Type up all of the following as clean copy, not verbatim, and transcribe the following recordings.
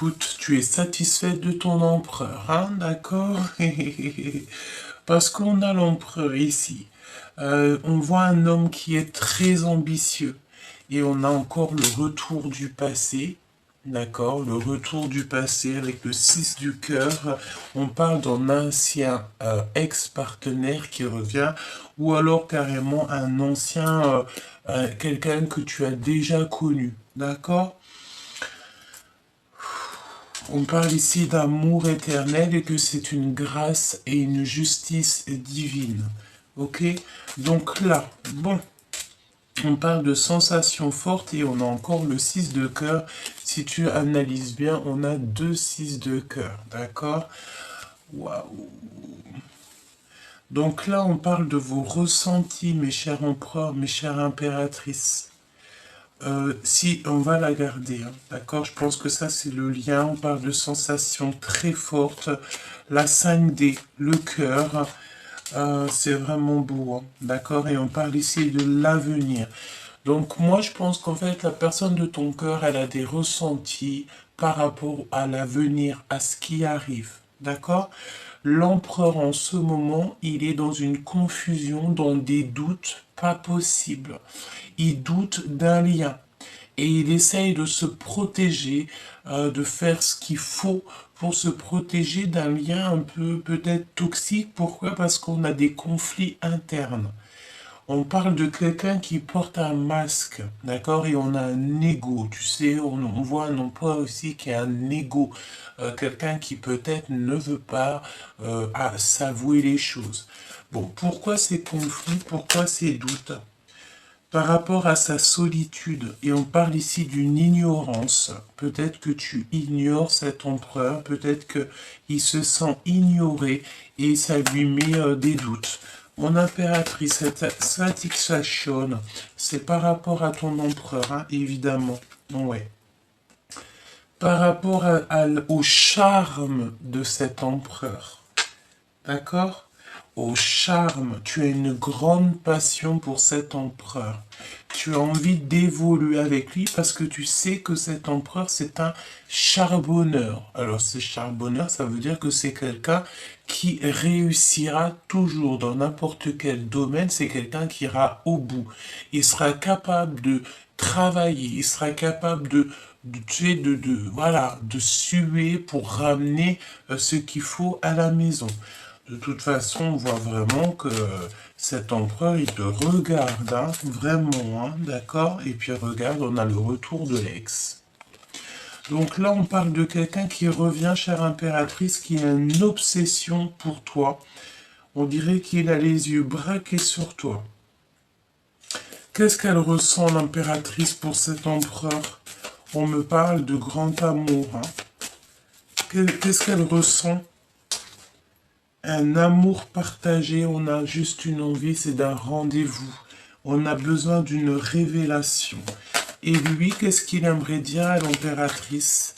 Écoute, tu es satisfait de ton empereur, hein, d'accord? Parce qu'on a l'empereur ici. On voit un homme qui est très ambitieux. Et on a encore le retour du passé. D'accord? Le retour du passé avec le 6 du cœur. On parle d'un ancien ex-partenaire qui revient. Ou alors carrément un ancien, quelqu'un que tu as déjà connu. D'accord? On parle ici d'amour éternel et que c'est une grâce et une justice divine. Ok? Donc là, bon, on parle de sensations fortes et on a encore le 6 de cœur. Si tu analyses bien, on a deux 6 de cœur. D'accord? Waouh! Donc là, on parle de vos ressentis, mes chers empereurs, mes chères impératrices. Si on va la garder, hein, d'accord? Je pense que ça c'est le lien. On parle de sensations très fortes. La 5D, le cœur, c'est vraiment beau, hein, d'accord? Et on parle ici de l'avenir. Donc moi je pense qu'en fait la personne de ton cœur, elle a des ressentis par rapport à l'avenir, à ce qui arrive, d'accord? L'empereur en ce moment, il est dans une confusion, dans des doutes pas possibles. Il doute d'un lien et il essaye de se protéger, de faire ce qu'il faut pour se protéger d'un lien un peu peut-être toxique. Pourquoi? Parce qu'on a des conflits internes. On parle de quelqu'un qui porte un masque, d'accord, et on a un ego, tu sais, on voit un emploi aussi qui a un ego, quelqu'un qui peut-être ne veut pas s'avouer les choses. Bon, pourquoi ces conflits, pourquoi ces doutes? Par rapport à sa solitude, et on parle ici d'une ignorance, peut-être que tu ignores cet empereur, peut-être qu'il se sent ignoré et ça lui met des doutes. Mon impératrice, cette satisfaction, c'est par rapport à ton empereur, hein, évidemment. Ouais. Par rapport au charme de cet empereur. D'accord? Au charme, tu as une grande passion pour cet empereur. Tu as envie d'évoluer avec lui parce que tu sais que cet empereur, c'est un charbonneur. Alors, ce charbonneur, ça veut dire que c'est quelqu'un qui réussira toujours dans n'importe quel domaine. C'est quelqu'un qui ira au bout. Il sera capable de travailler. Il sera capable tu sais, voilà, de suer pour ramener ce qu'il faut à la maison. De toute façon, on voit vraiment que cet empereur, il te regarde, hein, vraiment, hein, d'accord? Et puis regarde, on a le retour de l'ex. Donc là, on parle de quelqu'un qui revient, chère impératrice, qui a une obsession pour toi. On dirait qu'il a les yeux braqués sur toi. Qu'est-ce qu'elle ressent, l'impératrice, pour cet empereur? On me parle de grand amour, hein. Qu'est-ce qu'elle ressent? Un amour partagé, on a juste une envie, c'est d'un rendez-vous. On a besoin d'une révélation. Et lui, qu'est-ce qu'il aimerait dire à l'impératrice?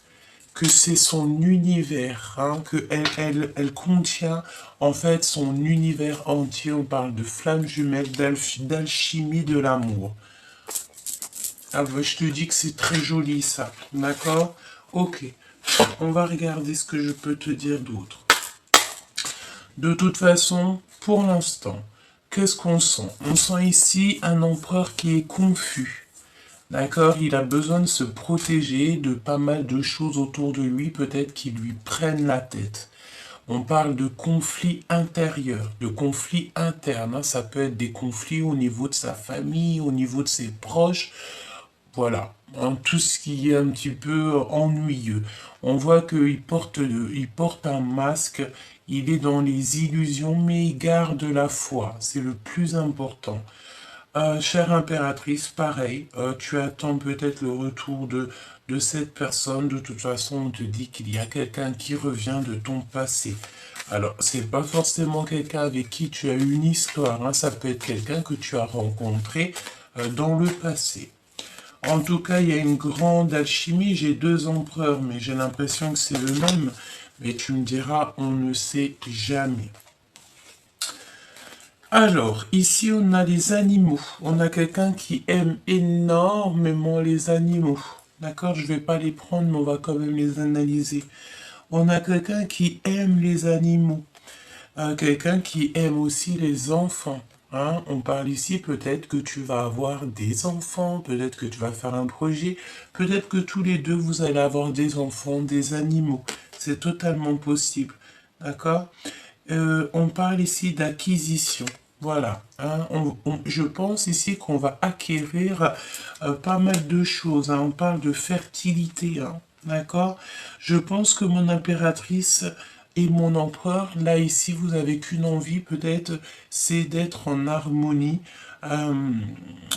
Que c'est son univers, hein, que elle contient en fait son univers entier. On parle de flamme jumelle, d'alchimie de l'amour. Ah, bah, je te dis que c'est très joli ça, d'accord? Ok, on va regarder ce que je peux te dire d'autre. De toute façon, pour l'instant, qu'est-ce qu'on sent? On sent ici un empereur qui est confus. D'accord? Il a besoin de se protéger de pas mal de choses autour de lui, peut-être qui lui prennent la tête. On parle de conflits intérieurs, de conflits internes, hein. Ça peut être des conflits au niveau de sa famille, au niveau de ses proches. Voilà, hein, tout ce qui est un petit peu ennuyeux. On voit il porte un masque, il est dans les illusions, mais il garde la foi. C'est le plus important. Chère impératrice, pareil, tu attends peut-être le retour de cette personne. De toute façon, on te dit qu'il y a quelqu'un qui revient de ton passé. Alors, c'est pas forcément quelqu'un avec qui tu as eu une histoire, hein. Ça peut être quelqu'un que tu as rencontré dans le passé. En tout cas, il y a une grande alchimie. J'ai deux empereurs, mais j'ai l'impression que c'est le même. Mais tu me diras, on ne sait jamais. Alors, ici, on a les animaux. On a quelqu'un qui aime énormément les animaux. D'accord, je vais pas les prendre, mais on va quand même les analyser. On a quelqu'un qui aime les animaux, quelqu'un qui aime aussi les enfants. Hein. On parle ici peut-être que tu vas avoir des enfants, peut-être que tu vas faire un projet, peut-être que tous les deux vous allez avoir des enfants, des animaux. C'est totalement possible. D'accord? On parle ici d'acquisition. Voilà. Hein. Je pense ici qu'on va acquérir pas mal de choses. Hein. On parle de fertilité. Hein. D'accord? Je pense que mon impératrice et mon empereur, là ici, vous avez qu'une envie peut-être, c'est d'être en harmonie, euh,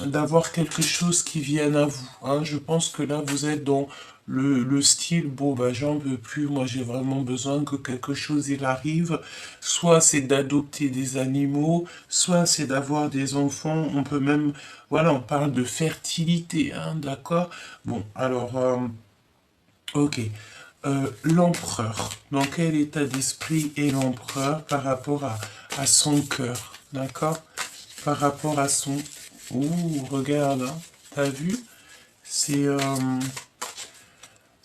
d'avoir quelque chose qui vienne à vous. Hein. Je pense que là, vous êtes dans le style, bon, bah, j'en veux plus, moi j'ai vraiment besoin que quelque chose il arrive. Soit c'est d'adopter des animaux, soit c'est d'avoir des enfants. On peut même, voilà, on parle de fertilité, hein, d'accord? Bon, alors, ok. L'empereur, dans quel état d'esprit est l'empereur par rapport à son cœur, d'accord? Par rapport à son... Ouh, regarde, hein, t'as vu? C'est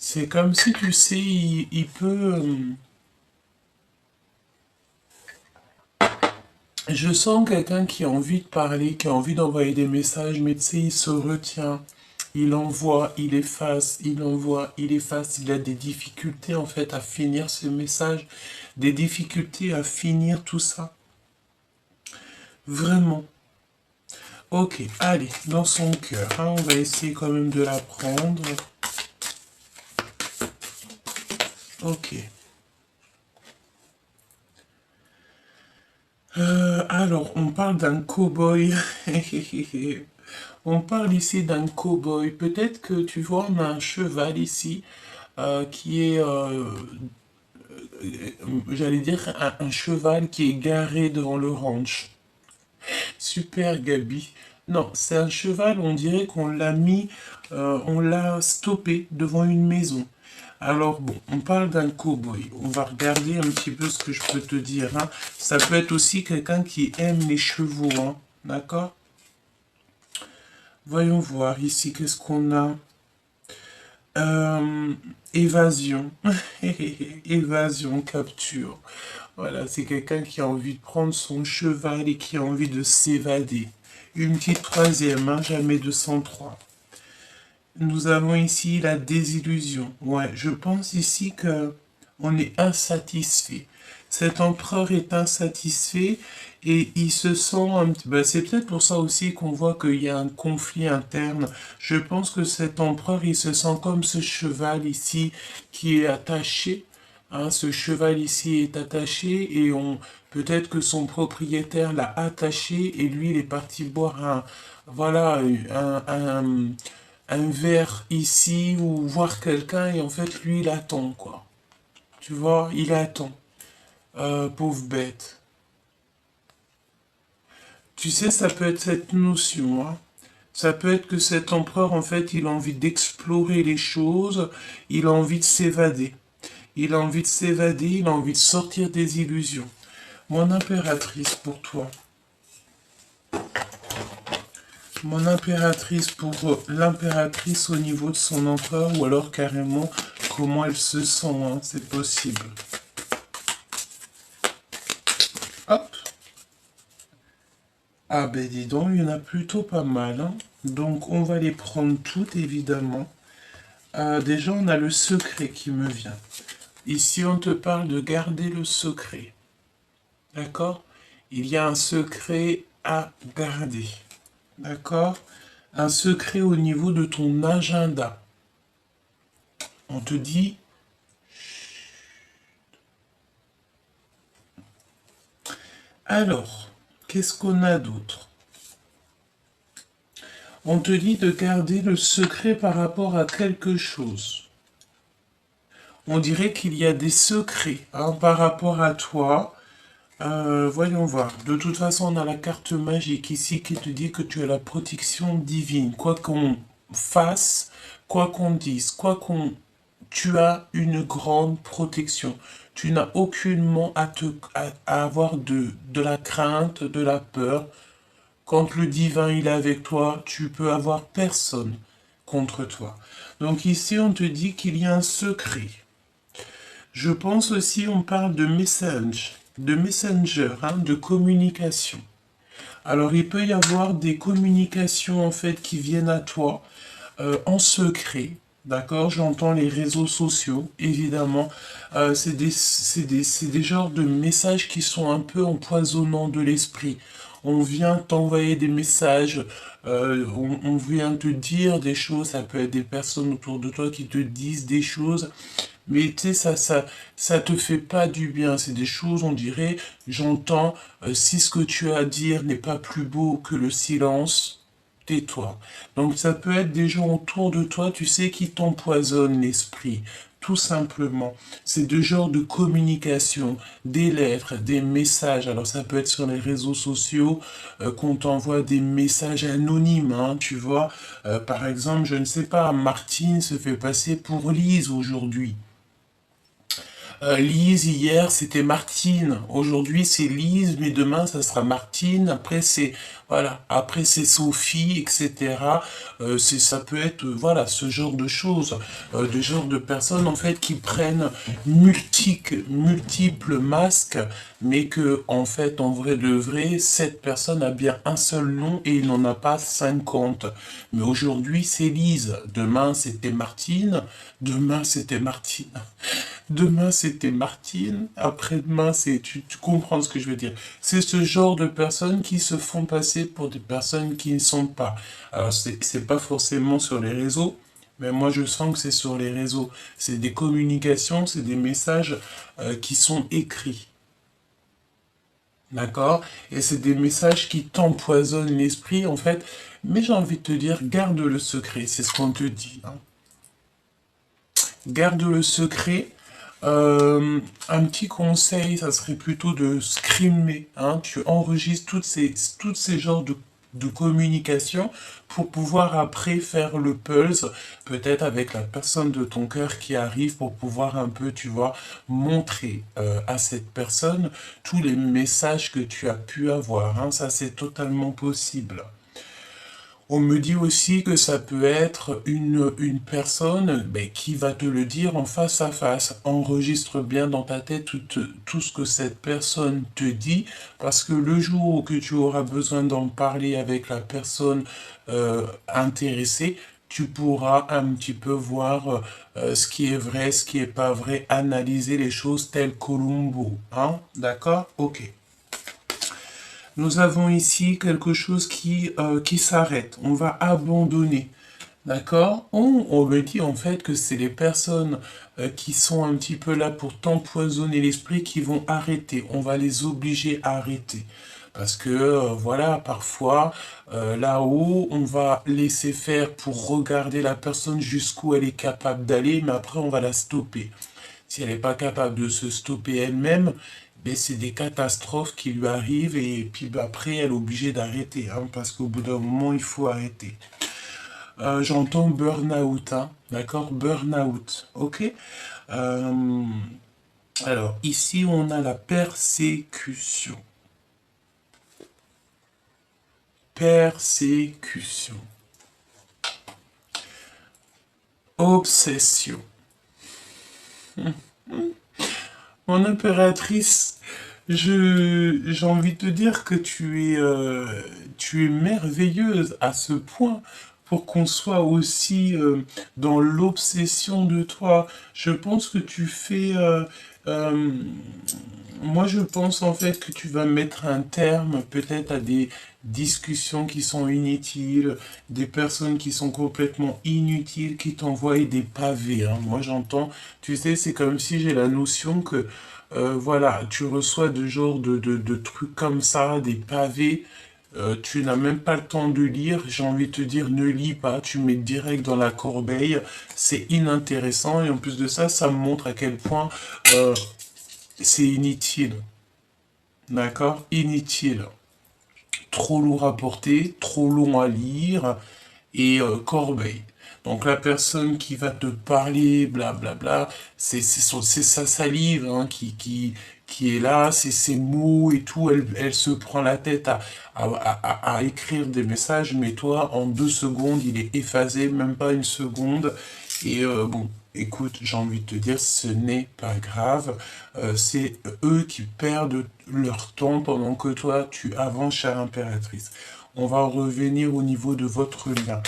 c'est comme si, tu sais, il peut... je sens quelqu'un qui a envie de parler, qui a envie d'envoyer des messages, mais tu sais, il se retient. Il envoie, il efface, il envoie, il efface. Il a des difficultés en fait à finir ce message, des difficultés à finir tout ça. Vraiment. Ok, allez, dans son cœur, hein, on va essayer quand même de la prendre. Ok. Alors, on parle d'un cow-boy. On parle ici d'un cow-boy. Peut-être que tu vois, on a un cheval ici qui est, j'allais dire, un cheval qui est garé devant le ranch. Super Gabi. Non, c'est un cheval, on dirait qu'on l'a mis, on l'a stoppé devant une maison. Alors bon, on parle d'un cow-boy. On va regarder un petit peu ce que je peux te dire. Hein. Ça peut être aussi quelqu'un qui aime les chevaux. Hein. D'accord? Voyons voir ici, qu'est-ce qu'on a? Euh, évasion. Évasion, capture. Voilà, c'est quelqu'un qui a envie de prendre son cheval et qui a envie de s'évader. Une petite troisième, hein, jamais 203. Nous avons ici la désillusion. Ouais, je pense ici que on est insatisfait. Cet empereur est insatisfait et il se sent c'est peut-être pour ça aussi qu'on voit qu'il y a un conflit interne. Je pense que cet empereur, il se sent comme ce cheval ici qui est attaché. Hein, ce cheval ici est attaché et on peut-être que son propriétaire l'a attaché et lui il est parti boire voilà un verre ici ou voir quelqu'un et en fait lui il attend quoi. Tu vois, il attend. Pauvre bête. Tu sais, ça peut être cette notion, hein. Ça peut être que cet empereur, en fait, il a envie d'explorer les choses, il a envie de s'évader. Il a envie de s'évader, il a envie de sortir des illusions. Mon impératrice pour toi. Mon impératrice pour l'impératrice au niveau de son empereur ou alors carrément comment elle se sent, hein, c'est possible. Hop. Ah ben dis donc, il y en a plutôt pas mal. Hein. Donc on va les prendre toutes évidemment. Déjà on a le secret qui me vient. Ici on te parle de garder le secret. D'accord? Il y a un secret à garder. D'accord? Un secret au niveau de ton agenda. On te dit, alors, qu'est-ce qu'on a d'autre? On te dit de garder le secret par rapport à quelque chose. On dirait qu'il y a des secrets hein, par rapport à toi. Voyons voir. De toute façon, on a la carte magique ici qui te dit que tu as la protection divine. Quoi qu'on fasse, quoi qu'on dise, quoi qu'on... Tu as une grande protection. Tu n'as aucunement à avoir de la crainte, de la peur. Quand le divin il est avec toi, tu peux avoir personne contre toi. Donc ici, on te dit qu'il y a un secret. Je pense aussi, on parle de messenger, hein, de communication. Alors, il peut y avoir des communications, en fait, qui viennent à toi en secret. D'accord? J'entends les réseaux sociaux, évidemment. C'est des genres de messages qui sont un peu empoisonnants de l'esprit. On vient t'envoyer des messages, on vient te dire des choses, ça peut être des personnes autour de toi qui te disent des choses, mais tu sais, ça te fait pas du bien. C'est des choses, on dirait, j'entends, si ce que tu as à dire n'est pas plus beau que le silence, tais-toi. Donc ça peut être des gens autour de toi, tu sais, qui t'empoisonnent l'esprit. Tout simplement. C'est deux genres de communication, des lettres, des messages. Alors ça peut être sur les réseaux sociaux, qu'on t'envoie des messages anonymes, hein, tu vois. Par exemple, je ne sais pas, Martine se fait passer pour Lise aujourd'hui. Lise, hier, c'était Martine. Aujourd'hui, c'est Lise, mais demain, ça sera Martine. Après, c'est, voilà. Après, c'est Sophie, etc. Ça peut être, voilà, ce genre de choses. De genre de personnes, en fait, qui prennent multiples masques, mais que, en fait, en vrai de vrai, cette personne a bien un seul nom et il n'en a pas 50. Mais aujourd'hui, c'est Lise. Demain, c'était Martine. Demain, c'était Martine. Demain, c'était Martine. Après-demain, tu comprends ce que je veux dire. C'est ce genre de personnes qui se font passer pour des personnes qui ne sont pas. Alors, c'est pas forcément sur les réseaux, mais moi, je sens que c'est sur les réseaux. C'est des communications, c'est des messages qui sont écrits. D'accord? Et c'est des messages qui t'empoisonnent l'esprit, en fait. Mais j'ai envie de te dire, garde le secret. C'est ce qu'on te dit, hein. Garde le secret. Un petit conseil, ça serait plutôt de screamer, hein. Tu enregistres toutes ces genres de communication pour pouvoir après faire le pulse, peut-être avec la personne de ton cœur qui arrive pour pouvoir un peu, tu vois, montrer à cette personne tous les messages que tu as pu avoir, hein. Ça, c'est totalement possible. On me dit aussi que ça peut être une personne ben, qui va te le dire en face à face. Enregistre bien dans ta tête tout ce que cette personne te dit, parce que le jour que tu auras besoin d'en parler avec la personne intéressée, tu pourras un petit peu voir ce qui est vrai, ce qui est pas vrai, analyser les choses telles Columbo. Hein? D'accord? Ok. Nous avons ici quelque chose qui s'arrête. On va abandonner. D'accord? On me dit en fait que c'est les personnes qui sont un petit peu là pour t'empoisonner l'esprit qui vont arrêter. On va les obliger à arrêter. Parce que voilà, parfois, là-haut, on va laisser faire pour regarder la personne jusqu'où elle est capable d'aller, mais après, on va la stopper. Si elle n'est pas capable de se stopper elle-même, ben c'est des catastrophes qui lui arrivent et puis ben, après, elle est obligée d'arrêter, hein, parce qu'au bout d'un moment, il faut arrêter. J'entends burn-out, hein, d'accord? Burn-out, ok? Euh, alors, ici, on a la persécution. Persécution. Obsession. Mon impératrice, j'ai envie de te dire que tu es merveilleuse à ce point pour qu'on soit aussi dans l'obsession de toi. Je pense que tu fais, euh, moi je pense en fait que tu vas mettre un terme peut-être à des discussions qui sont inutiles, des personnes qui sont complètement inutiles, qui t'envoient des pavés, hein. Moi j'entends, tu sais, c'est comme si j'ai la notion que voilà, tu reçois de genre de trucs comme ça, des pavés, tu n'as même pas le temps de lire, j'ai envie de te dire ne lis pas, tu mets direct dans la corbeille, c'est inintéressant et en plus de ça, ça me montre à quel point c'est inutile, d'accord? Inutile. Trop lourd à porter, trop long à lire et corbeille. Donc la personne qui va te parler, blablabla, c'est sa salive hein, qui est là, c'est ses mots et tout, elle se prend la tête à écrire des messages, mais toi, en 2 secondes, il est effacé, même pas une seconde, Et bon, écoute, j'ai envie de te dire, ce n'est pas grave. C'est eux qui perdent leur temps pendant que toi, tu avances, chère impératrice. On va revenir au niveau de votre lien.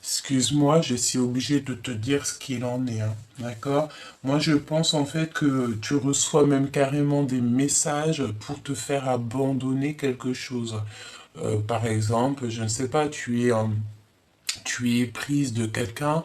Excuse-moi, je suis obligé de te dire ce qu'il en est, hein, d'accord? Moi, je pense en fait que tu reçois même carrément des messages pour te faire abandonner quelque chose. Par exemple, je ne sais pas, tu es prise de quelqu'un,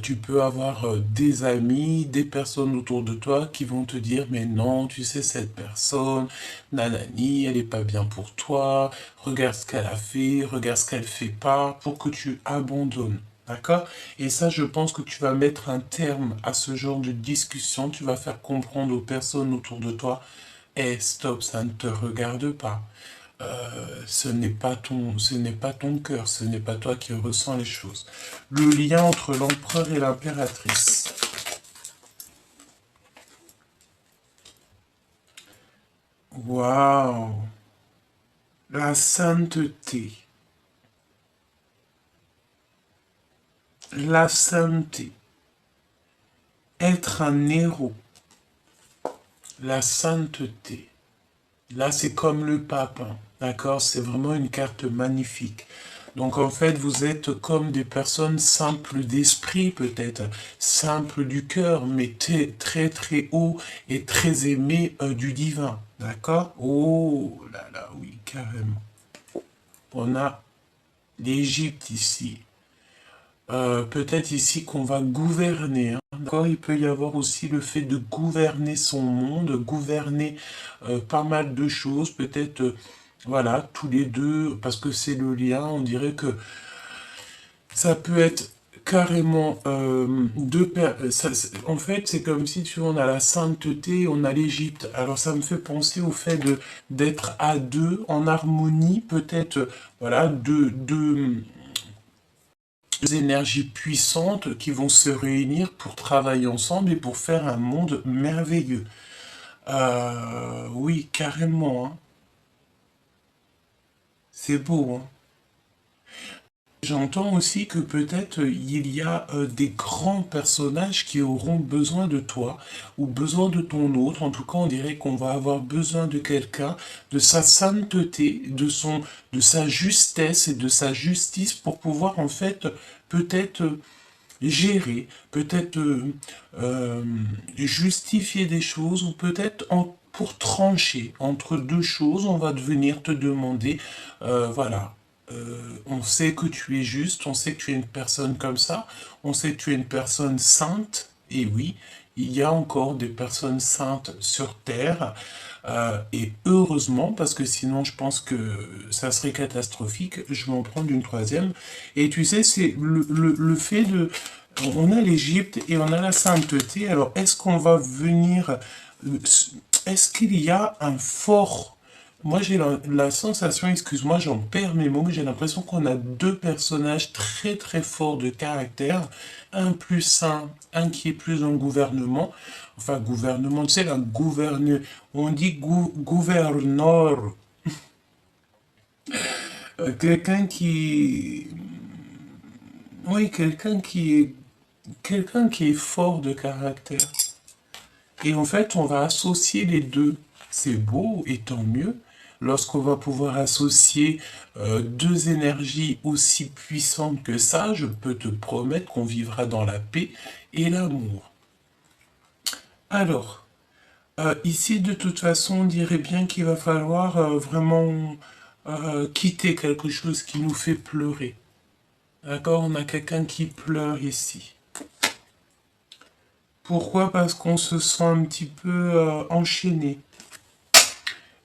tu peux avoir des amis, des personnes autour de toi qui vont te dire, mais non, tu sais, cette personne, nanani, elle est pas bien pour toi, regarde ce qu'elle a fait, regarde ce qu'elle fait pas, pour que tu abandonnes. D'accord? Et ça, je pense que tu vas mettre un terme à ce genre de discussion. Tu vas faire comprendre aux personnes autour de toi, eh, stop, ça ne te regarde pas. Ce n'est pas ton cœur, ce n'est pas toi qui ressens les choses. Le lien entre l'empereur et l'impératrice. Waouh! La sainteté. La sainteté. Être un héros. La sainteté. Là, c'est comme le pape, hein, d'accord? C'est vraiment une carte magnifique. Donc, en fait, vous êtes comme des personnes simples d'esprit, peut-être, simples du cœur, mais très, très haut et très aimés du divin, d'accord? Oh là là, oui, carrément. On a l'Égypte ici. Peut-être ici qu'on va gouverner, hein, d'accord? Il peut y avoir aussi le fait de gouverner son monde, gouverner pas mal de choses, peut-être, voilà, tous les deux, parce que c'est le lien, on dirait que ça peut être carrément en fait, c'est comme si tu vois, on a la sainteté, on a l'Égypte. Alors ça me fait penser au fait de d'être à deux, en harmonie, peut-être, voilà, deux énergies puissantes qui vont se réunir pour travailler ensemble et pour faire un monde merveilleux. Oui, carrément, hein. C'est beau, hein. J'entends aussi que peut-être il y a des grands personnages qui auront besoin de toi ou besoin de ton autre. En tout cas, on dirait qu'on va avoir besoin de quelqu'un, de sa sainteté, de sa justesse et de sa justice pour pouvoir en fait peut-être gérer, peut-être euh, justifier des choses ou peut-être pour trancher entre deux choses, on va venir te demander, voilà, on sait que tu es juste, on sait que tu es une personne comme ça, on sait que tu es une personne sainte, et oui, il y a encore des personnes saintes sur Terre, et heureusement, parce que sinon je pense que ça serait catastrophique, je vais en prendre une troisième. Et tu sais, c'est le fait de... On a l'Égypte et on a la sainteté, alors est-ce qu'on va venir... Est-ce qu'il y a un fort... Moi j'ai la sensation, excuse-moi, j'en perds mes mots, mais j'ai l'impression qu'on a deux personnages très très forts de caractère, un plus saint, un qui est plus en gouvernement, enfin gouvernement, tu sais, la gouverne, on dit gouverneur, quelqu'un qui, oui, quelqu'un qui est fort de caractère. Et en fait, on va associer les deux. C'est beau et tant mieux lorsqu'on va pouvoir associer deux énergies aussi puissantes que ça. Je peux te promettre qu'on vivra dans la paix et l'amour. Alors, ici, de toute façon, on dirait bien qu'il va falloir vraiment quitter quelque chose qui nous fait pleurer. D'accord? On a quelqu'un qui pleure ici. Pourquoi? Parce qu'on se sent un petit peu enchaîné.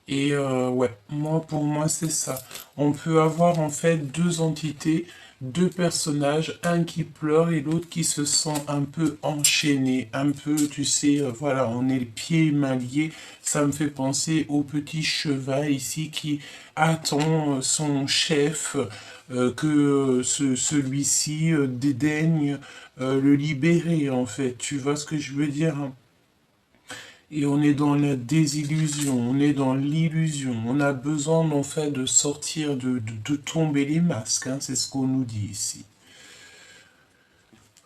Et ouais, moi pour moi c'est ça. On peut avoir en fait deux entités, deux personnages, un qui pleure et l'autre qui se sent un peu enchaîné, un peu, tu sais, voilà, on est les pieds et mains liés. Ça me fait penser au petit cheval ici qui attend son chef, que celui-ci dédaigne le libérer en fait. Tu vois ce que je veux dire, hein? Et on est dans la désillusion, on est dans l'illusion. On a besoin en fait de sortir, de tomber les masques, hein, c'est ce qu'on nous dit ici.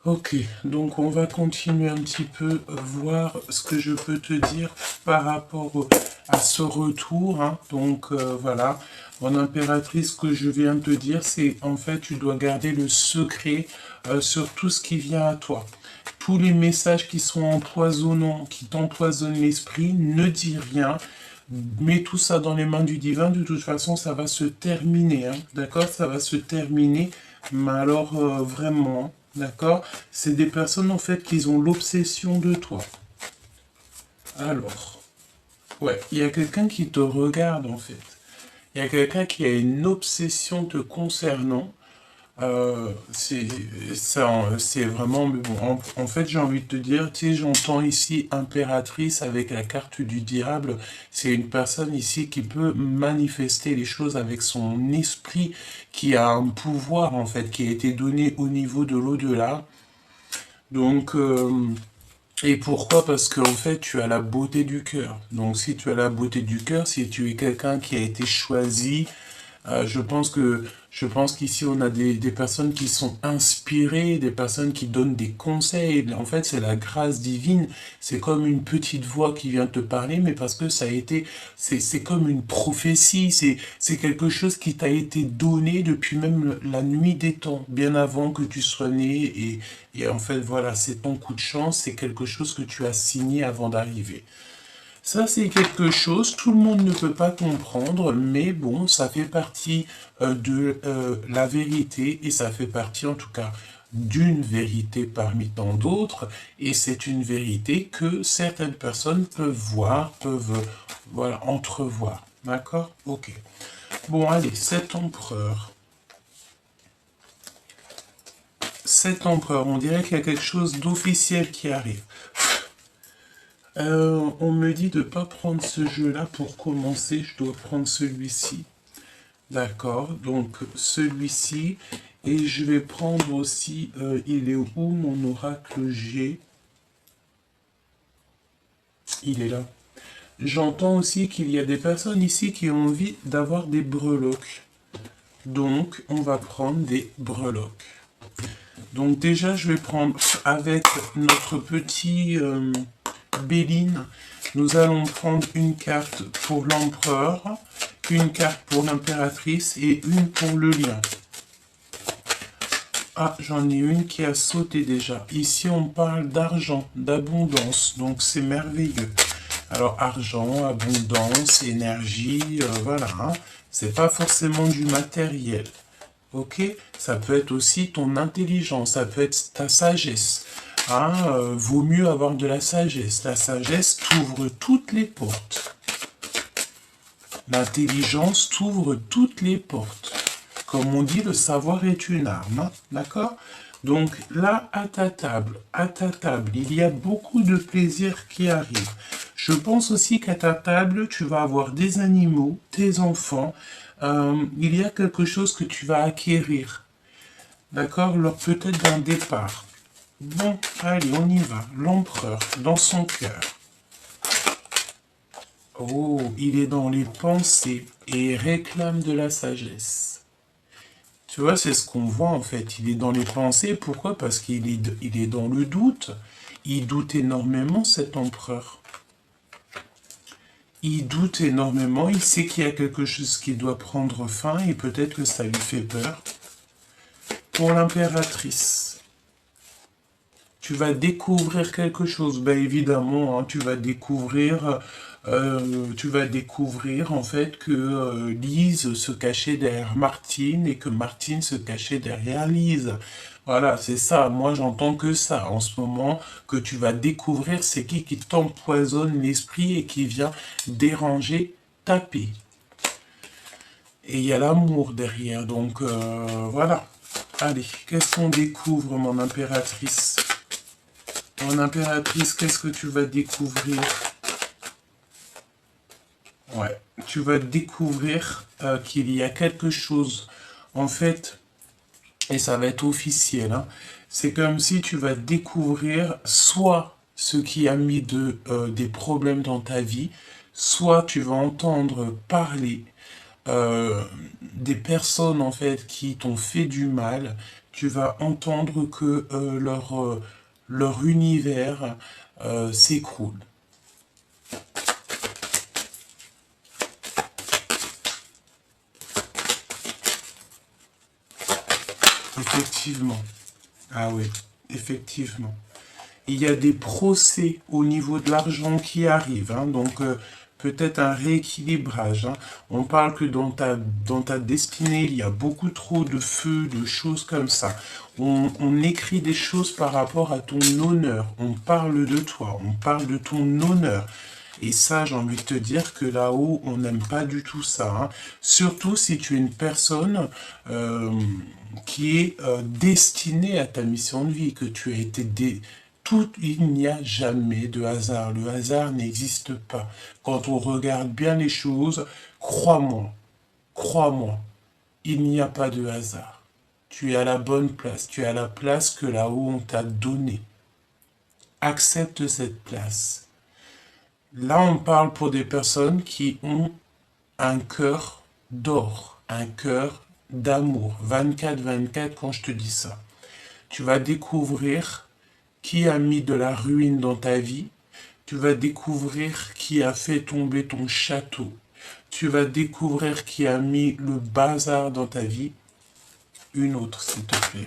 Ok, donc on va continuer un petit peu, voir ce que je peux te dire par rapport à ce retour, hein. Donc voilà, mon impératrice, ce que je viens de te dire, c'est en fait tu dois garder le secret sur tout ce qui vient à toi. Tous les messages qui sont empoisonnants, qui t'empoisonnent l'esprit, ne dis rien. Mets tout ça dans les mains du divin. De toute façon, ça va se terminer, hein. D'accord? Ça va se terminer. Mais alors, vraiment, d'accord? C'est des personnes, en fait, qui ont l'obsession de toi. Alors, ouais, il y a quelqu'un qui te regarde, en fait. Il y a quelqu'un qui a une obsession te concernant. C'est ça, c'est vraiment, mais bon, en fait, j'ai envie de te dire, tu sais, j'entends ici impératrice avec la carte du diable. C'est une personne ici qui peut manifester les choses avec son esprit, qui a un pouvoir, en fait, qui a été donné au niveau de l'au-delà. Donc, et pourquoi? Parce qu'en fait, tu as la beauté du cœur. Donc, si tu as la beauté du cœur, si tu es quelqu'un qui a été choisi, je pense qu'ici on a des personnes qui sont inspirées, des personnes qui donnent des conseils. En fait, c'est la grâce divine. C'est comme une petite voix qui vient te parler, mais parce que ça a été, c'est comme une prophétie. C'est quelque chose qui t'a été donné depuis même la nuit des temps, bien avant que tu sois né. Et en fait, voilà, c'est ton coup de chance. C'est quelque chose que tu as signé avant d'arriver. Ça, c'est quelque chose, tout le monde ne peut pas comprendre, mais bon, ça fait partie de la vérité, et ça fait partie en tout cas d'une vérité parmi tant d'autres, et c'est une vérité que certaines personnes peuvent voir, peuvent, voilà, entrevoir. D'accord? Ok. Bon, allez, cet empereur. Cet empereur, on dirait qu'il y a quelque chose d'officiel qui arrive. On me dit de ne pas prendre ce jeu-là pour commencer, je dois prendre celui-ci. D'accord, donc celui-ci. Et je vais prendre aussi, il est où mon oracle G? Il est là. J'entends aussi qu'il y a des personnes ici qui ont envie d'avoir des breloques. Donc, on va prendre des breloques. Donc déjà, je vais prendre avec notre petit Béline, nous allons prendre une carte pour l'empereur, une carte pour l'impératrice et une pour le lion. Ah, j'en ai une qui a sauté déjà. Ici, on parle d'argent, d'abondance, donc c'est merveilleux. Alors, argent, abondance, énergie, voilà, hein. C'est pas forcément du matériel. Ok? Ça peut être aussi ton intelligence, ça peut être ta sagesse. Hein, vaut mieux avoir de la sagesse. La sagesse t'ouvre toutes les portes. L'intelligence t'ouvre toutes les portes. Comme on dit, le savoir est une arme. Hein, d'accord? Donc là, à ta table, il y a beaucoup de plaisir qui arrive. Je pense aussi qu'à ta table, tu vas avoir des animaux, tes enfants. Il y a quelque chose que tu vas acquérir. D'accord? Lors peut-être d'un départ. Bon, allez, on y va. L'empereur, dans son cœur. Oh, il est dans les pensées et réclame de la sagesse. Tu vois, c'est ce qu'on voit en fait. Il est dans les pensées. Pourquoi? Parce il est dans le doute. Il doute énormément, cet empereur. Il doute énormément. Il sait qu'il y a quelque chose qui doit prendre fin et peut-être que ça lui fait peur. Pour l'impératrice. Tu vas découvrir quelque chose, ben évidemment, hein, tu vas découvrir en fait que Lise se cachait derrière Martine et que Martine se cachait derrière Lise. Voilà, c'est ça. Moi, j'entends que ça en ce moment, que tu vas découvrir c'est qui t'empoisonne l'esprit et qui vient déranger ta paix. Et il y a l'amour derrière, donc voilà. Allez, qu'est-ce qu'on découvre, mon impératrice? Mon impératrice, qu'est-ce que tu vas découvrir? Ouais, tu vas découvrir qu'il y a quelque chose, en fait, et ça va être officiel, hein. C'est comme si tu vas découvrir soit ce qui a mis des problèmes dans ta vie, soit tu vas entendre parler des personnes en fait qui t'ont fait du mal, tu vas entendre que leur univers s'écroule. Effectivement. Ah oui, effectivement. Il y a des procès au niveau de l'argent qui arrivent, hein, donc peut-être un rééquilibrage. Hein. On parle que dans ta destinée, il y a beaucoup trop de feu, de choses comme ça. On écrit des choses par rapport à ton honneur. On parle de toi, on parle de ton honneur. Et ça, j'ai envie de te dire que là-haut, on n'aime pas du tout ça. Hein. Surtout si tu es une personne qui est destinée à ta mission de vie, que tu as été il n'y a jamais de hasard. Le hasard n'existe pas. Quand on regarde bien les choses, crois-moi, crois-moi, il n'y a pas de hasard. Tu es à la bonne place. Tu es à la place que là-haut on t'a donnée. Accepte cette place. Là, on parle pour des personnes qui ont un cœur d'or, un cœur d'amour. 24-24 quand je te dis ça. Tu vas découvrir qui a mis de la ruine dans ta vie. Tu vas découvrir qui a fait tomber ton château. Tu vas découvrir qui a mis le bazar dans ta vie. Une autre, s'il te plaît.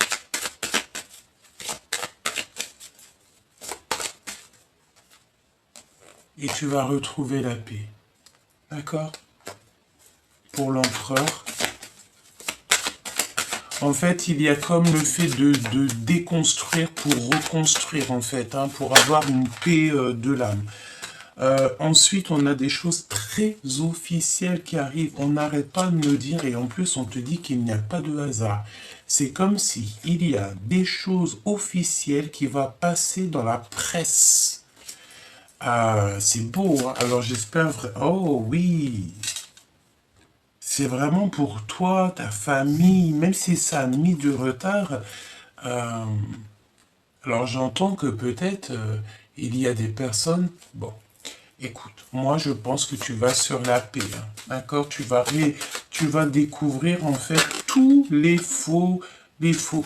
Et tu vas retrouver la paix. D'accord? Pour l'empereur. En fait, il y a comme le fait de déconstruire pour reconstruire, en fait, hein, pour avoir une paix de l'âme. Ensuite, on a des choses très officielles qui arrivent. On n'arrête pas de me dire, et en plus, on te dit qu'il n'y a pas de hasard. C'est comme si il y a des choses officielles qui vont passer dans la presse. C'est beau, hein? Alors j'espère... Oh oui! C'est vraiment pour toi, ta famille, même si ça a mis du retard. Alors j'entends que peut-être il y a des personnes... Bon, écoute, moi je pense que tu vas sur la paix, hein, d'accord? Tu vas découvrir en fait tous les faux.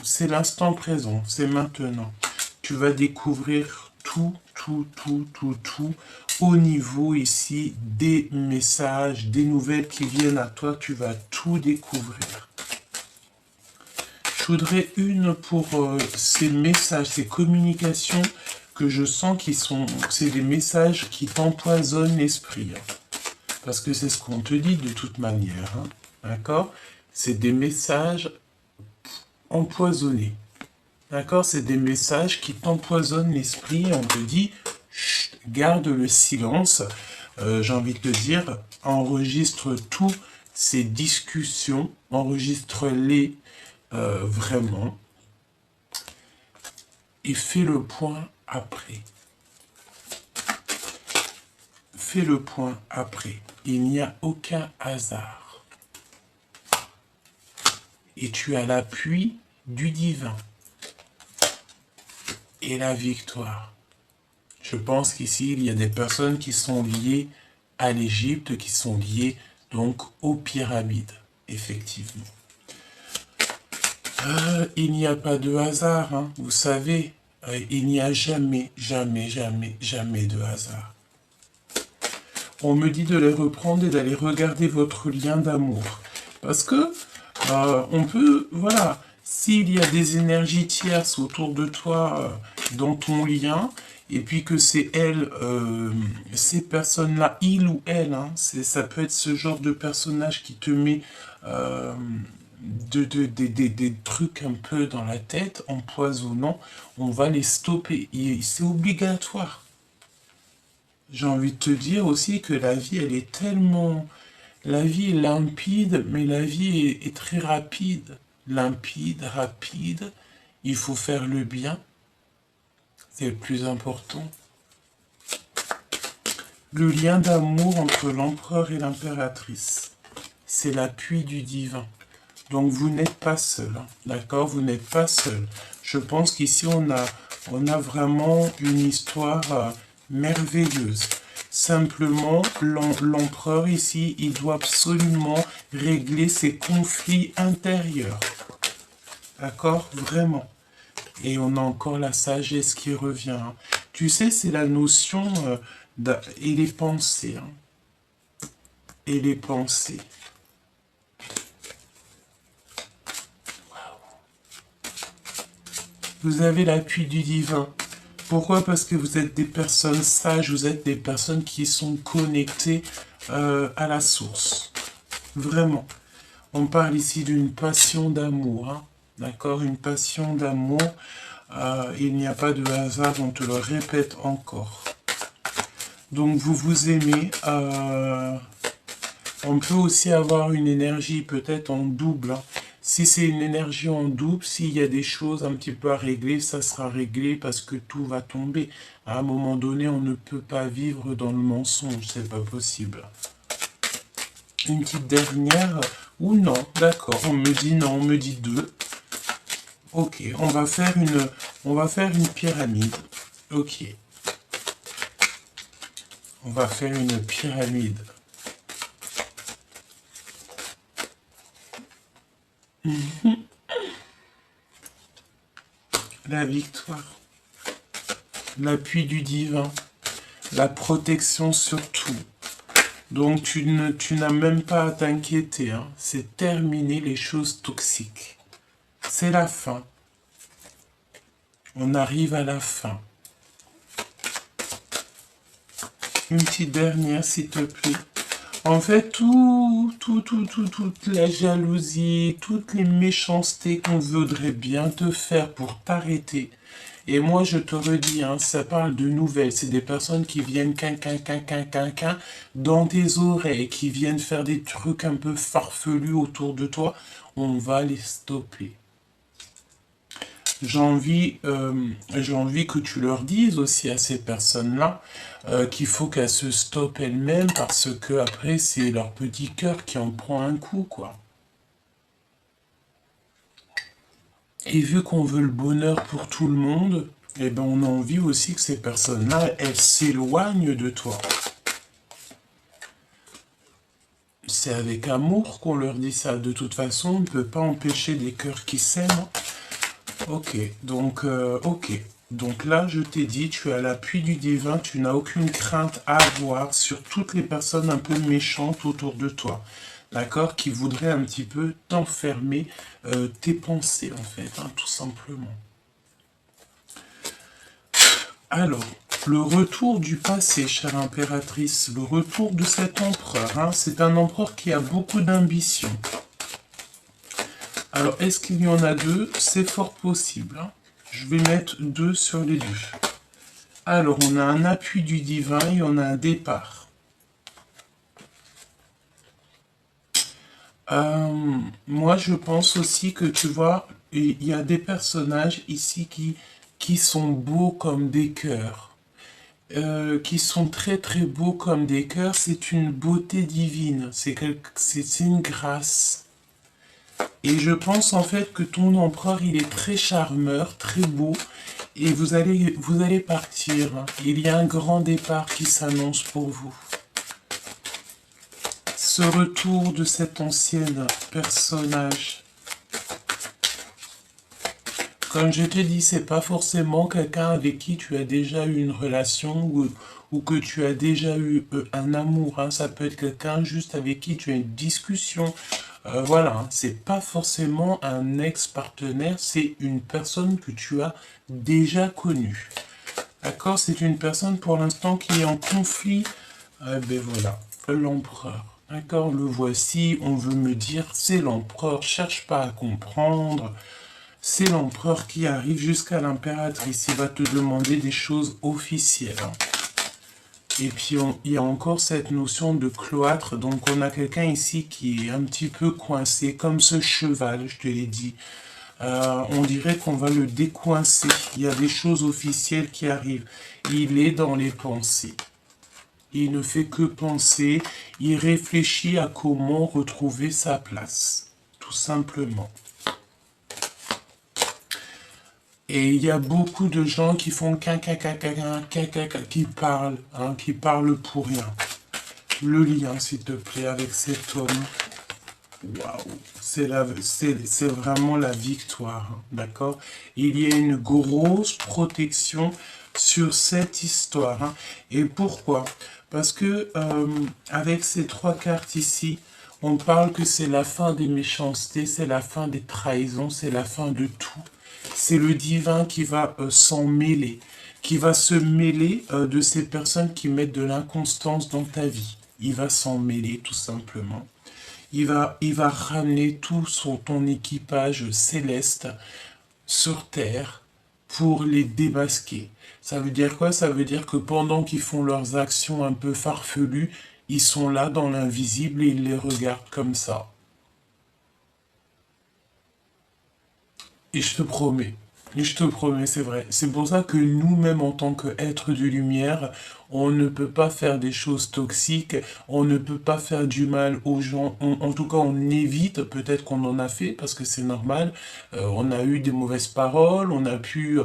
C'est l'instant présent, c'est maintenant. Tu vas découvrir tout au niveau ici des messages, des nouvelles qui viennent à toi, tu vas tout découvrir. Je voudrais une pour ces messages, ces communications que je sens qui sont, c'est des messages qui t'empoisonnent l'esprit. Hein. Parce que c'est ce qu'on te dit de toute manière. Hein. D'accord? C'est des messages empoisonnés. D'accord? C'est des messages qui t'empoisonnent l'esprit. On te dit, chut, garde le silence. J'ai envie de te dire, enregistre toutes ces discussions, enregistre-les vraiment. Et fais le point après. Fais le point après. Il n'y a aucun hasard. Et tu as l'appui du divin. Et la victoire. Je pense qu'ici, il y a des personnes qui sont liées à l'Égypte, qui sont liées donc aux pyramides, effectivement. Il n'y a pas de hasard, hein, vous savez, il n'y a jamais de hasard. On me dit de les reprendre et d'aller regarder votre lien d'amour. Parce que on peut, voilà, s'il y a des énergies tierces autour de toi, dans ton lien, et puis que c'est elle, ces personnes-là, il ou elle, hein, ça peut être ce genre de personnage qui te met des trucs un peu dans la tête, empoisonnants, on va les stopper. C'est obligatoire. J'ai envie de te dire aussi que la vie, elle est tellement... La vie est limpide, mais la vie est très rapide. Limpide, rapide. Il faut faire le bien. C'est le plus important. Le lien d'amour entre l'empereur et l'impératrice. C'est l'appui du divin. Donc vous n'êtes pas seul. Hein, d'accord? Vous n'êtes pas seul. Je pense qu'ici, on a vraiment une histoire merveilleuse. Simplement, l'empereur ici, il doit absolument régler ses conflits intérieurs. D'accord? Vraiment. Et on a encore la sagesse qui revient, hein. Tu sais, c'est la notion et les pensées, hein. Et les pensées. Vous avez l'appui du divin. Pourquoi? Parce que vous êtes des personnes sages, vous êtes des personnes qui sont connectées à la source. Vraiment. On parle ici d'une passion d'amour, hein. D'accord? Une passion d'amour. Il n'y a pas de hasard, on te le répète encore. Donc vous vous aimez. On peut aussi avoir une énergie peut-être en double, hein. Si c'est une énergie en double, s'il y a des choses un petit peu à régler, ça sera réglé parce que tout va tomber. À un moment donné, on ne peut pas vivre dans le mensonge, c'est pas possible. Une petite dernière, ou non, d'accord, on me dit non, on me dit deux. Ok, on va faire une pyramide. Ok. On va faire une pyramide. La victoire, l'appui du divin, la protection sur tout. Donc tu n'as même pas à t'inquiéter, hein. C'est terminé les choses toxiques. C'est la fin. On arrive à la fin. Une petite dernière, s'il te plaît. En fait, toute la jalousie, toutes les méchancetés qu'on voudrait bien te faire pour t'arrêter. Et moi, je te redis, hein, ça parle de nouvelles. C'est des personnes qui viennent dans tes oreilles, qui viennent faire des trucs un peu farfelus autour de toi. On va les stopper. J'ai envie que tu leur dises aussi à ces personnes-là qu'il faut qu'elles se stoppent elles-mêmes parce que après c'est leur petit cœur qui en prend un coup, quoi. Et vu qu'on veut le bonheur pour tout le monde, eh ben on a envie aussi que ces personnes-là, elles s'éloignent de toi. C'est avec amour qu'on leur dit ça. De toute façon, on ne peut pas empêcher des cœurs qui s'aiment. Ok, donc, ok. Donc là, je t'ai dit, tu as l'appui du divin, tu n'as aucune crainte à avoir sur toutes les personnes un peu méchantes autour de toi, d'accord, qui voudraient un petit peu t'enfermer tes pensées, en fait, hein, tout simplement. Alors, le retour du passé, chère impératrice, le retour de cet empereur, hein, c'est un empereur qui a beaucoup d'ambition. Alors, est-ce qu'il y en a deux? C'est fort possible, hein. Je vais mettre 2 sur les 2. Alors, on a un appui du divin et on a un départ. Moi, je pense aussi que, tu vois, il y a des personnages ici qui sont beaux comme des cœurs. Qui sont très très beaux comme des cœurs. C'est une beauté divine. C'est une grâce. Et je pense en fait que ton empereur, il est très charmeur, très beau. Et vous allez partir. Il y a un grand départ qui s'annonce pour vous. Ce retour de cet ancien personnage. Comme je te dis, c'est pas forcément quelqu'un avec qui tu as déjà eu une relation ou que tu as déjà eu un amour, hein. Ça peut être quelqu'un juste avec qui tu as une discussion. Voilà, hein. C'est pas forcément un ex-partenaire, c'est une personne que tu as déjà connue. D'accord? C'est une personne pour l'instant qui est en conflit. Ben voilà, l'empereur. D'accord? Le voici, on veut me dire, c'est l'empereur, cherche pas à comprendre. C'est l'empereur qui arrive jusqu'à l'impératrice. Il va te demander des choses officielles. Et puis, il y a encore cette notion de cloître. Donc, on a quelqu'un ici qui est un petit peu coincé, comme ce cheval, je te l'ai dit. On dirait qu'on va le décoincer. Il y a des choses officielles qui arrivent. Il est dans les pensées. Il ne fait que penser. Il réfléchit à comment retrouver sa place. Tout simplement. Et il y a beaucoup de gens qui font qui parlent pour rien. Le lien, s'il te plaît, avec cet homme. Waouh, c'est vraiment la victoire, hein, d'accord? Il y a une grosse protection sur cette histoire, hein. Et pourquoi? Parce que avec ces trois cartes ici, on parle que c'est la fin des méchancetés, c'est la fin des trahisons, c'est la fin de tout. C'est le divin qui va s'en mêler, qui va se mêler de ces personnes qui mettent de l'inconstance dans ta vie. Il va s'en mêler tout simplement. Il va ramener ton équipage céleste sur Terre pour les démasquer. Ça veut dire quoi? Ça veut dire que pendant qu'ils font leurs actions un peu farfelues, ils sont là dans l'invisible et ils les regardent comme ça. Et je te promets, c'est vrai. C'est pour ça que nous-mêmes, en tant qu'êtres de lumière, on ne peut pas faire des choses toxiques, on ne peut pas faire du mal aux gens. En tout cas, on évite, peut-être qu'on en a fait, parce que c'est normal. On a eu des mauvaises paroles, on a pu...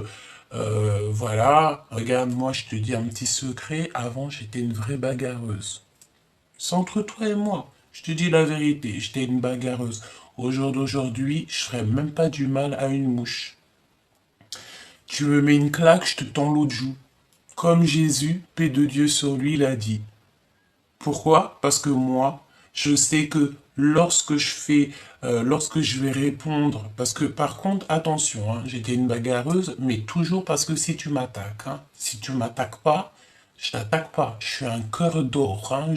voilà, regarde, moi, je te dis un petit secret. Avant, j'étais une vraie bagarreuse. C'est entre toi et moi. Je te dis la vérité, j'étais une bagarreuse. Au jour d'aujourd'hui, je ferais même pas du mal à une mouche. Tu me mets une claque, je te tends l'autre joue. Comme Jésus, paix de Dieu sur lui, l'a dit. Pourquoi? Parce que moi, je sais que lorsque je vais répondre, parce que par contre, attention, hein, j'étais une bagarreuse, mais toujours parce que si tu m'attaques, hein, si tu m'attaques pas, je t'attaque pas. Je suis un cœur d'or, hein,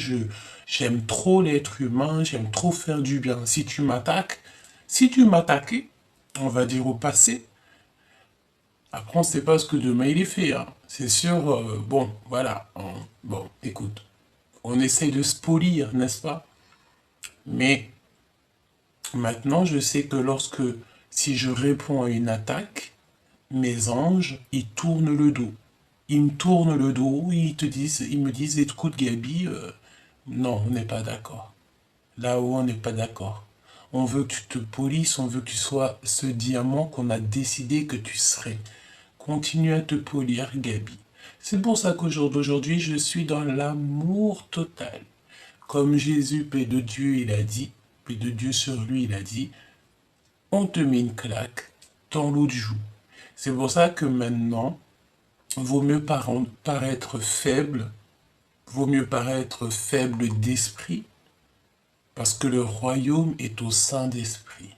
j'aime trop l'être humain, j'aime trop faire du bien. Si tu m'attaquais, on va dire au passé, après on sait pas ce que demain il est fait, hein. C'est sûr, bon, voilà, bon, écoute, on essaye de se polir, n'est-ce pas? Mais maintenant, je sais que si je réponds à une attaque, mes anges, ils tournent le dos. Ils me tournent le dos, ils me disent, écoute Gabi, non, on n'est pas d'accord. Là-haut, on n'est pas d'accord. On veut que tu te polisses, on veut que tu sois ce diamant qu'on a décidé que tu serais. Continue à te polir, Gabi. C'est pour ça qu'au jour d'aujourd'hui, je suis dans l'amour total. Comme Jésus, paix de Dieu, il a dit, paix de Dieu sur lui, il a dit, on te met une claque dans l'autre joue. C'est pour ça que maintenant, vaut mieux paraître faible, vaut mieux paraître faible d'esprit, parce que le royaume est au sein d'esprit.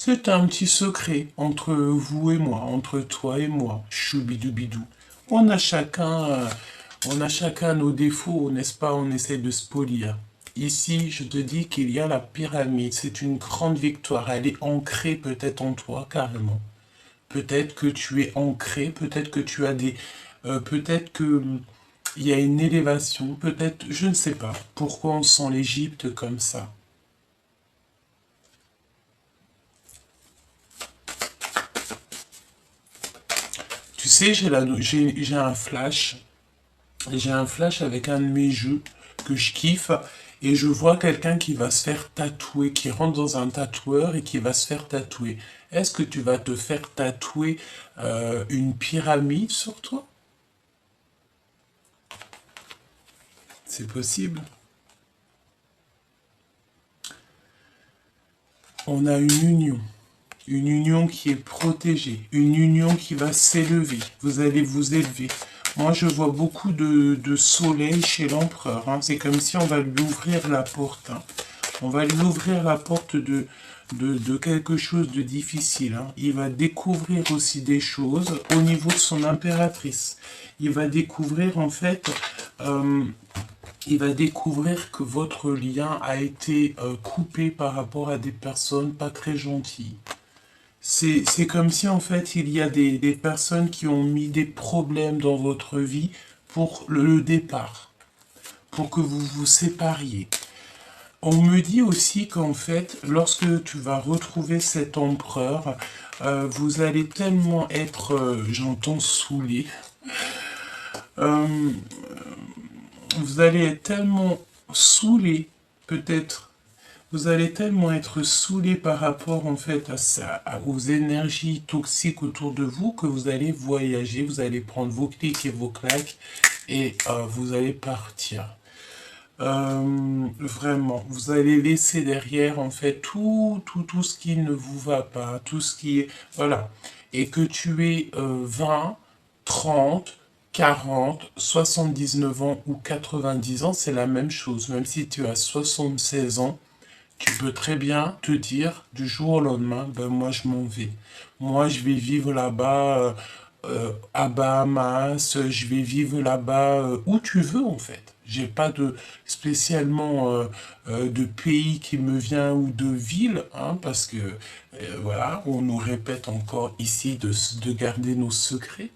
C'est un petit secret entre vous et moi, entre toi et moi, choubidoubidou. On a chacun, euh, on a chacun nos défauts, n'est-ce pas? On essaie de se polir. Ici, je te dis qu'il y a la pyramide. C'est une grande victoire. Elle est ancrée peut-être en toi, carrément. Peut-être que tu es ancré, peut-être que tu as peut-être que il y a une élévation, peut-être, je ne sais pas. Pourquoi on sent l'Égypte comme ça? Tu sais, j'ai un flash. J'ai un flash avec un de mes jeux que je kiffe et je vois quelqu'un qui va se faire tatouer, qui rentre dans un tatoueur et qui va se faire tatouer. Est-ce que tu vas te faire tatouer une pyramide sur toi? C'est possible. On a une union qui est protégée, une union qui va s'élever. Vous allez vous élever. Moi, je vois beaucoup de soleil chez l'empereur, hein. C'est comme si on va lui ouvrir la porte, hein. On va lui ouvrir la porte de quelque chose de difficile, hein. Il va découvrir aussi des choses au niveau de son impératrice. Il va découvrir en fait, euh, il va découvrir que votre lien a été coupé par rapport à des personnes pas très gentilles. C'est comme si en fait il y a des personnes qui ont mis des problèmes dans votre vie pour le départ, pour que vous vous sépariez. On me dit aussi qu'en fait, lorsque tu vas retrouver cet empereur, vous allez tellement être, j'entends saoulé, euh, vous allez être tellement saoulé, peut-être. Vous allez tellement être saoulé par rapport en fait à ça, aux énergies toxiques autour de vous que vous allez voyager, vous allez prendre vos clics et vos claques et vous allez partir. Vraiment, vous allez laisser derrière en fait tout ce qui ne vous va pas, tout ce qui est, voilà, et que tu aies 20, 30, 40, 79 ans ou 90 ans, c'est la même chose, même si tu as 76 ans, tu peux très bien te dire du jour au lendemain, ben moi je m'en vais. Moi je vais vivre là-bas à Bahamas, je vais vivre là-bas où tu veux en fait. J'ai pas de spécialement de pays qui me vient ou de ville, hein, parce que voilà, on nous répète encore ici de garder nos secrets.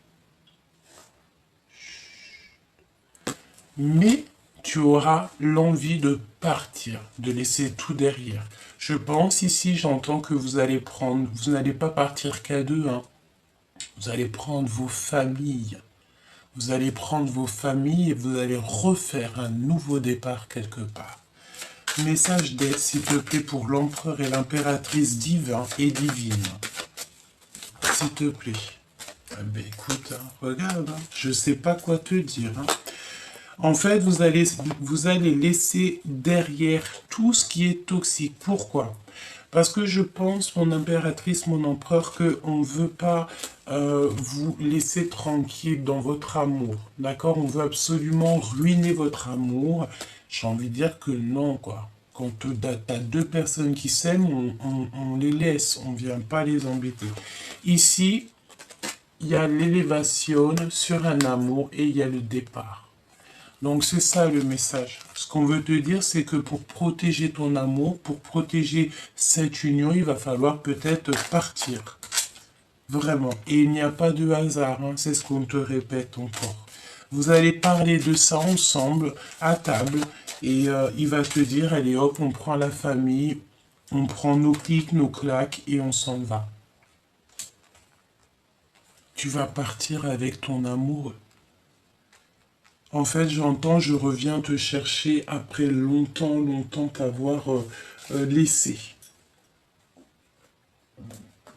Mais tu auras l'envie de partir, de laisser tout derrière. Je pense ici, j'entends que vous allez prendre, vous n'allez pas partir qu'à deux, hein. Vous allez prendre vos familles. Vous allez prendre vos familles et vous allez refaire un nouveau départ quelque part. Message d'aide, s'il te plaît, pour l'empereur et l'impératrice divin et divine. S'il te plaît. Ah ben écoute, hein, regarde, hein, je sais pas quoi te dire. Hein. En fait, vous allez laisser derrière tout ce qui est toxique. Pourquoi? Parce que je pense, mon impératrice, mon empereur, qu'on ne veut pas vous laisser tranquille dans votre amour. D'accord? On veut absolument ruiner votre amour. J'ai envie de dire que non, quoi. Quand tu as deux personnes qui s'aiment, on les laisse, on ne vient pas les embêter. Ici, il y a l'élévation sur un amour et il y a le départ. Donc c'est ça le message. Ce qu'on veut te dire, c'est que pour protéger ton amour, pour protéger cette union, il va falloir peut-être partir. Vraiment. Et il n'y a pas de hasard, hein, c'est ce qu'on te répète encore. Vous allez parler de ça ensemble, à table, et il va te dire, allez hop, on prend la famille, on prend nos clics, nos claques, et on s'en va. Tu vas partir avec ton amoureux. En fait, j'entends, je reviens te chercher après longtemps t'avoir laissé.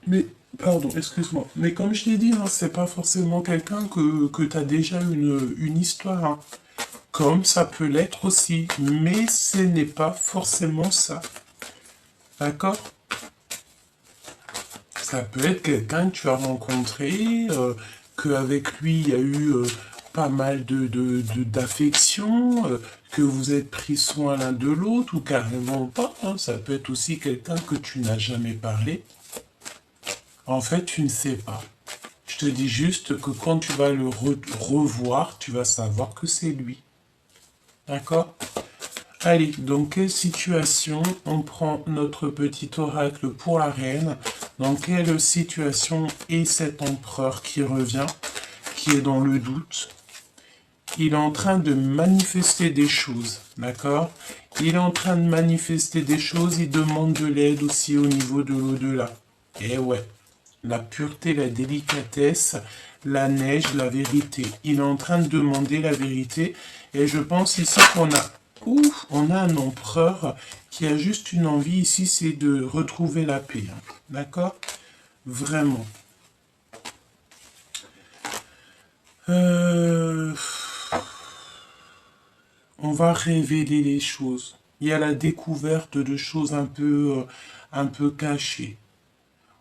Mais, pardon, excuse-moi. Mais comme je l'ai dit, hein, c'est pas forcément quelqu'un que tu as déjà une histoire. Hein. Comme ça peut l'être aussi. Mais ce n'est pas forcément ça. D'accord? Ça peut être quelqu'un que tu as rencontré, qu'avec lui, il y a eu pas mal d'affection, que vous êtes pris soin l'un de l'autre, ou carrément pas. Hein. Ça peut être aussi quelqu'un que tu n'as jamais parlé. En fait, tu ne sais pas. Je te dis juste que quand tu vas le revoir, tu vas savoir que c'est lui. D'accord? Allez, dans quelle situation on prend notre petit oracle pour la reine? Dans quelle situation est cet empereur qui revient, qui est dans le doute? Il est en train de manifester des choses, d'accord? Il est en train de manifester des choses, il demande de l'aide aussi au niveau de l'au-delà. Et ouais, la pureté, la délicatesse, la neige, la vérité. Il est en train de demander la vérité. Et je pense ici qu'on a, on a un empereur qui a juste une envie ici, c'est de retrouver la paix. Hein. D'accord? Vraiment. On va révéler les choses. Il y a la découverte de choses un peu cachées.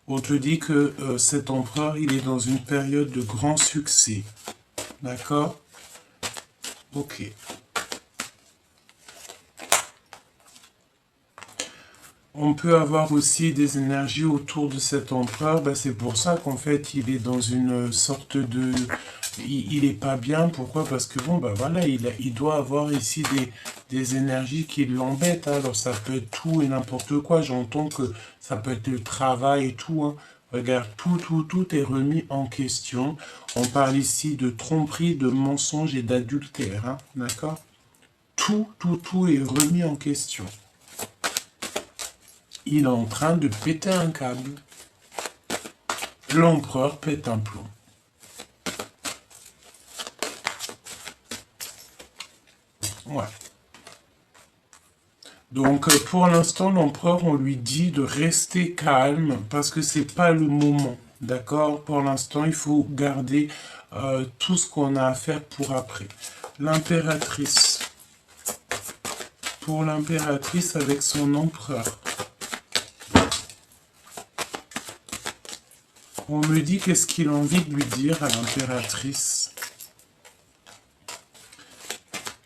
On te dit que cet empereur, il est dans une période de grand succès. D'accord? Ok. On peut avoir aussi des énergies autour de cet empereur. Ben, c'est pour ça qu'en fait, il est dans une sorte de... Il est pas bien. Pourquoi? Parce que bon, ben voilà, il doit avoir ici des énergies qui l'embêtent. Hein. Alors ça peut être tout et n'importe quoi. J'entends que ça peut être le travail et tout. Hein. Regarde, tout est remis en question. On parle ici de tromperie, de mensonge et d'adultère. Hein. D'accord? Tout est remis en question. Il est en train de péter un câble. L'empereur pète un plomb. Ouais. Donc pour l'instant, l'empereur, on lui dit de rester calme parce que c'est pas le moment. D'accord? Pour l'instant, il faut garder tout ce qu'on a à faire pour après. l'impératrice. Pour l'impératrice avec son empereur. On me dit qu'est-ce qu'il a envie de lui dire à l'impératrice.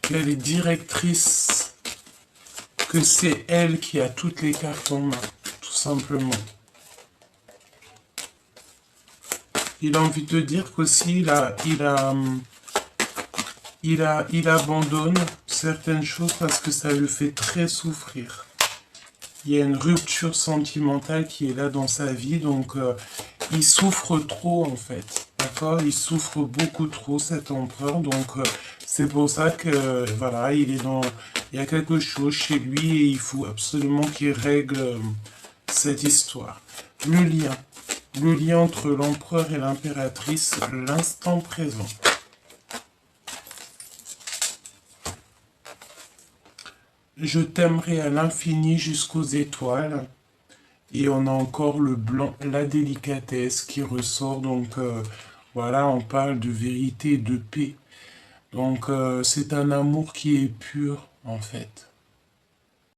Qu'elle est directrice, que c'est elle qui a toutes les cartes en main, tout simplement. Il a envie de dire qu'aussi il abandonne certaines choses parce que ça le fait très souffrir. Il y a une rupture sentimentale qui est là dans sa vie, donc il souffre trop en fait, d'accord? Il souffre beaucoup trop cet empereur, donc c'est pour ça que voilà, il y a quelque chose chez lui et il faut absolument qu'il règle cette histoire. Le lien entre l'empereur et l'impératrice, l'instant présent. Je t'aimerai à l'infini jusqu'aux étoiles. Et on a encore le blanc, la délicatesse qui ressort. Donc voilà, on parle de vérité et de paix. Donc c'est un amour qui est pur en fait.